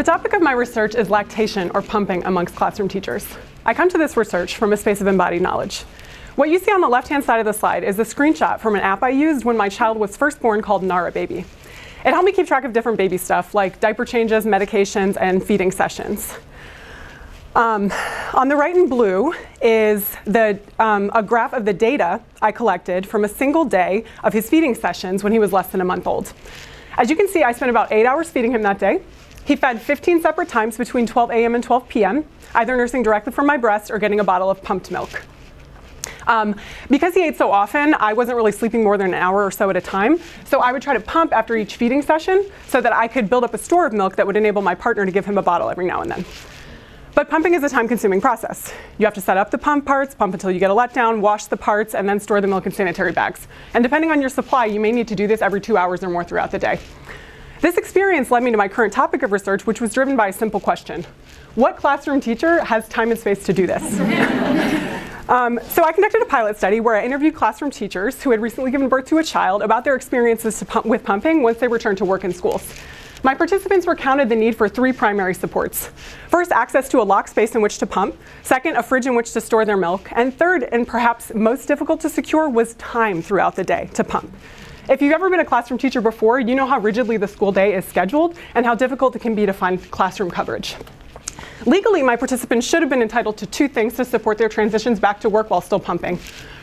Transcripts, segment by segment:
topic of my research is lactation or pumping amongst classroom teachers. I come to this research from a space of embodied knowledge. What you see on the left-hand side of the slide is a screenshot from an app I used when my child was first born called Nara Baby. It helped me keep track of different baby stuff like diaper changes, medications, and feeding sessions. On the right in blue is a graph of the data I collected from a single day of his feeding sessions when he was less than a month old. As you can see, I spent about 8 hours feeding him that day. He fed 15 separate times between 12 a.m. and 12 p.m., either nursing directly from my breast or getting a bottle of pumped milk. Because he ate so often, I wasn't really sleeping more than an hour or so at a time, so I would try to pump after each feeding session so that I could build up a store of milk that would enable my partner to give him a bottle every now and then. But pumping is a time-consuming process. You have to set up the pump parts, pump until you get a letdown, wash the parts, and then store the milk in sanitary bags. And depending on your supply, you may need to do this every 2 hours or more throughout the day. This experience led me to my current topic of research, which was driven by a simple question. What classroom teacher has time and space to do this? So I conducted a pilot study where I interviewed classroom teachers who had recently given birth to a child about their experiences with pumping once they returned to work in schools. My participants recounted the need for 3 primary supports. First, access to a locked space in which to pump. Second, a fridge in which to store their milk. And third, and perhaps most difficult to secure, was time throughout the day to pump. If you've ever been a classroom teacher before, you know how rigidly the school day is scheduled and how difficult it can be to find classroom coverage. Legally, my participants should have been entitled to 2 things to support their transitions back to work while still pumping: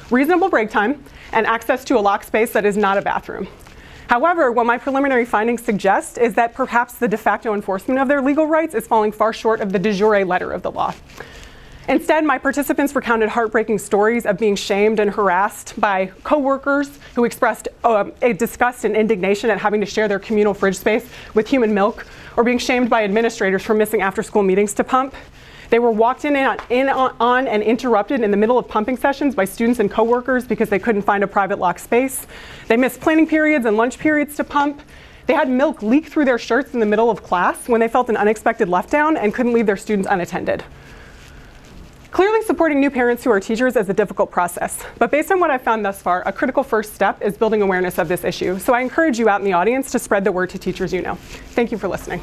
reasonable break time and access to a locked space that is not a bathroom. However, what my preliminary findings suggest is that perhaps the de facto enforcement of their legal rights is falling far short of the de jure letter of the law. Instead, my participants recounted heartbreaking stories of being shamed and harassed by coworkers who expressed a disgust and indignation at having to share their communal fridge space with human milk, or being shamed by administrators for missing after-school meetings to pump. They were walked in on and interrupted in the middle of pumping sessions by students and coworkers because they couldn't find a private locked space. They missed planning periods and lunch periods to pump. They had milk leak through their shirts in the middle of class when they felt an unexpected letdown and couldn't leave their students unattended. Clearly, supporting new parents who are teachers is a difficult process, but based on what I've found thus far, a critical first step is building awareness of this issue. So I encourage you out in the audience to spread the word to teachers you know. Thank you for listening.